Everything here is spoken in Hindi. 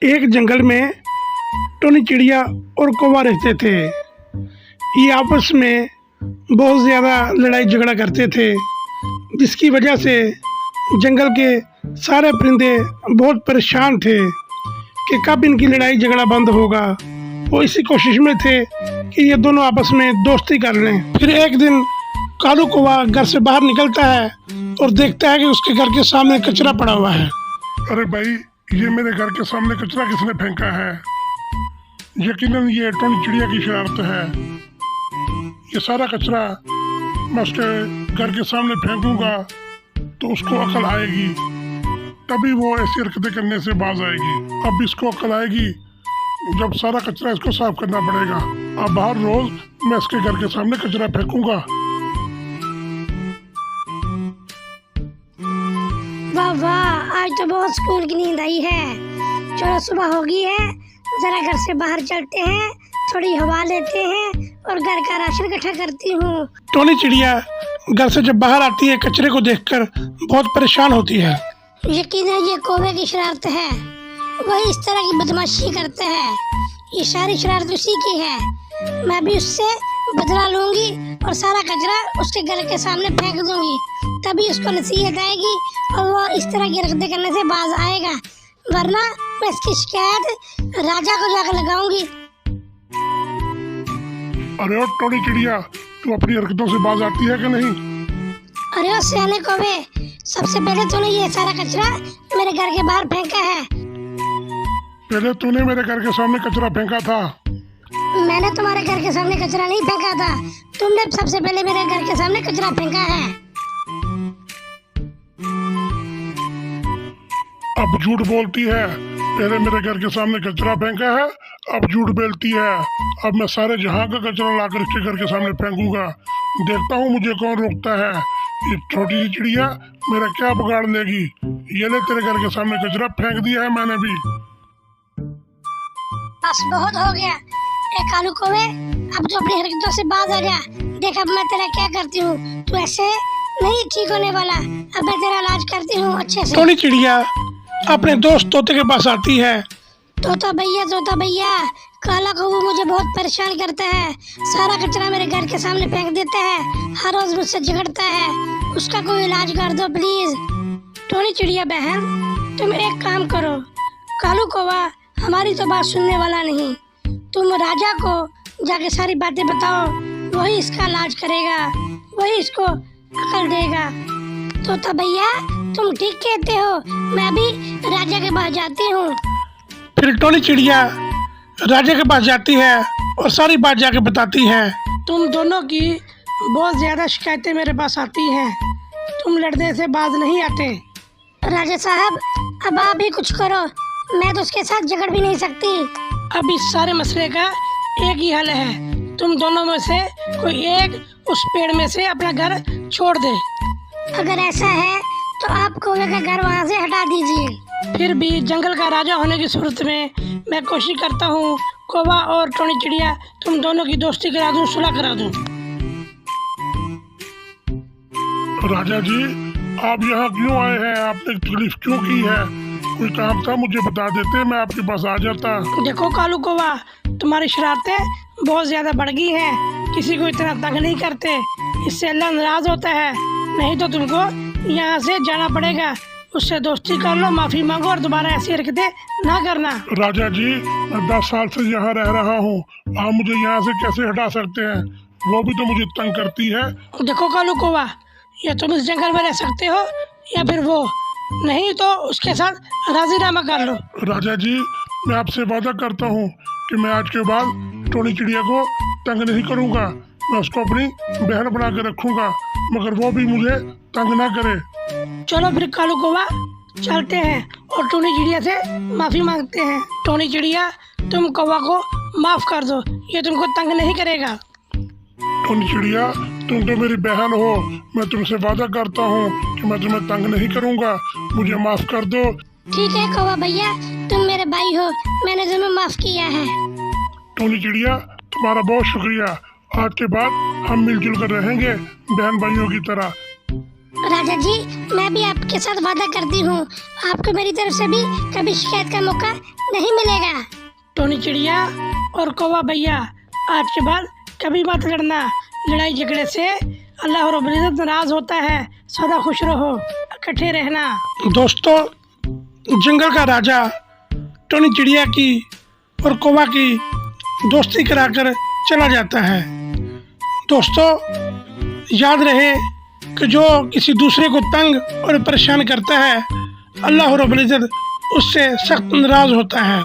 एक जंगल में टोनी चिड़िया और कौवा रहते थे। ये आपस में बहुत ज़्यादा लड़ाई झगड़ा करते थे, जिसकी वजह से जंगल के सारे परिंदे बहुत परेशान थे कि कब इनकी लड़ाई झगड़ा बंद होगा। वो इसी कोशिश में थे कि ये दोनों आपस में दोस्ती कर लें। फिर एक दिन कालू कौवा घर से बाहर निकलता है और देखता है कि उसके घर के सामने कचरा पड़ा हुआ है। अरे भाई, ये मेरे घर के सामने कचरा किसने फेंका है? यकीनन ये टोनी चिड़िया की शरारत है। ये सारा कचरा मैं उसके घर के सामने फेंकूंगा तो उसको अकल आएगी, तभी वो ऐसी हरकतें करने से बाज आएगी। अब इसको अकल आएगी जब सारा कचरा इसको साफ करना पड़ेगा। अब हर रोज मैं इसके घर के सामने कचरा फेंकूंगा। वाह वाह, आज तो बहुत स्कूल की नींद आई है। चलो सुबह हो गई है, जरा घर से बाहर चलते हैं, थोड़ी हवा लेते हैं और घर का राशन इकट्ठा करती हूँ। टोनी चिड़िया घर से जब बाहर आती है, कचरे को देखकर बहुत परेशान होती है। यकीनन ये कौवे की शरारत है, वही इस तरह की बदमाशी करते हैं। ये सारी शरारत उसी की है। मैं भी उससे बदला लूंगी और सारा कचरा उसके घर के सामने फेंक दूंगी, तभी उसको नसीहत आएगी और वो इस तरह की हरकतें करने से बाज आएगा। वरना मैं इसकी शिकायत राजा को जाकर लगाऊंगी। अरे ओ टोनी चिड़िया, तू अपनी हरकतों से बाज आती है कि नहीं? अरे ओ सियाने कौवे, सबसे पहले तूने ये सारा कचरा मेरे घर के बाहर फेंका है। पहले तूने मेरे घर के सामने कचरा फेंका था। मैंने तुम्हारे घर के सामने कचरा नहीं फेंका था, तुमने सबसे पहले मेरे घर के सामने कचरा फेंका है। अब झूठ बोलती है। पहले मेरे घर के सामने कचरा फेंका है, अब झूठ बोलती है। अब मैं सारे जहां का कचरा लाकर इसके घर के सामने फेंकूंगा। देखता हूँ मुझे कौन रोकता है। ये छोटी सी चिड़िया मेरा क्या बिगाड़ लेगी। ये ले, तेरे घर के सामने कचरा फेंक दिया है मैंने भी। बस बहुत हो गया। ए कालू कौवे, अब तो अपनी हरकतों से बाज आ जा। देख अब मैं तेरा क्या करती हूँ। तू ऐसे नहीं ठीक होने वाला। अब मैं तेरा इलाज करती हूँ अच्छे से। टोनी चिड़िया अपने दोस्त तोते के पास आती है। तोता भैया, काला कौवा मुझे बहुत परेशान करता है। सारा कचरा मेरे घर के सामने फेंक देता है, हर रोज मुझसे झगड़ता है। उसका कोई इलाज कर दो प्लीज। टोनी चिड़िया बहन, तुम एक काम करो, कालू कौवा हमारी तो बात सुनने वाला नहीं। तुम राजा को जाके सारी बातें बताओ, वही इसका इलाज करेगा, वही इसको अकल देगा। तोता भैया, तुम ठीक कहते हो, मैं भी राजा के पास जाती हूँ। फिर टोनी चिड़िया राजा के पास जाती है और सारी बात जाके बताती है। तुम दोनों की बहुत ज्यादा शिकायतें मेरे पास आती हैं, तुम लड़ने से बाज नहीं आते। राजा साहब, अब आप भी कुछ करो, मैं तो उसके साथ झगड़ भी नहीं सकती। अब इस सारे मसले का एक ही हल है, तुम दोनों में से कोई एक उस पेड़ में से अपना घर छोड़ दे। अगर ऐसा है तो आप कौवे का घर वहाँ से हटा दीजिए। फिर भी जंगल का राजा होने की सूरत में मैं कोशिश करता हूँ कौवा और टोनी चिड़िया तुम दोनों की दोस्ती करा दूँ, सुलह करा दूँ। राजा जी, आप यहाँ क्यों आए हैं? आपने तकलीफ क्यों की है? कोई काम था मुझे बता देते, मैं आपके पास आ जाता। देखो कालू कौवा, तुम्हारी शरारतें बहुत ज्यादा बढ़ गई हैं, किसी को इतना तंग नहीं करते, इससे अल्लाह नाराज होता है। नहीं तो तुमको यहाँ से जाना पड़ेगा, उससे दोस्ती कर लो, माफी मांगो और दोबारा ऐसी हरकतें ना करना। राजा जी, मैं 10 साल से यहाँ रह रहा हूँ, आप मुझे यहाँ से कैसे हटा सकते हैं? वो भी तो मुझे तंग करती है। देखो कालू कौवा, या तुम इस जंगल में रह सकते हो या फिर वो, नहीं तो उसके साथ राजीनामा कर लो। राजा जी, मैं आपसे वादा करता हूँ कि मैं आज के बाद टोनी चिड़िया को तंग नहीं करूँगा। मैं उसको अपनी बहन बना के रखूँगा, मगर वो भी मुझे तंग ना करे। चलो फिर कालू कौवा, चलते हैं और टोनी चिड़िया से माफी मांगते हैं। टोनी चिड़िया, तुम कौवा को माफ कर दो, ये तुमको तंग नहीं करेगा। टोनी चिड़िया, तुम तो मेरी बहन हो, मैं तुमसे वादा करता हूँ कि मैं तुम्हें तंग नहीं करूँगा, मुझे माफ कर दो। ठीक है कौवा भैया, तुम मेरे भाई हो, मैंने तुम्हें माफ किया है। टोनी चिड़िया, तुम्हारा बहुत शुक्रिया। आज के बाद हम मिलजुल कर रहेंगे बहन भाइयों की तरह। राजा जी, मैं भी आपके साथ वादा करती हूँ, आपको मेरी तरफ से भी कभी शिकायत का मौका नहीं मिलेगा। टोनी चिड़िया और कौवा भैया, आज के बाद कभी मत लड़ना। लड़ाई झगड़े से अल्लाह रब्बुल इज़्ज़त नाराज होता है। सदा खुश रहो, इकट्ठे रहना। दोस्तों, जंगल का राजा टोनी चिड़िया की और कौवा की दोस्ती कराकर चला जाता है। दोस्तों, याद रहे कि जो किसी दूसरे को तंग और परेशान करता है, अल्लाह रब्बुल इज़्ज़त उससे सख्त नाराज होता है।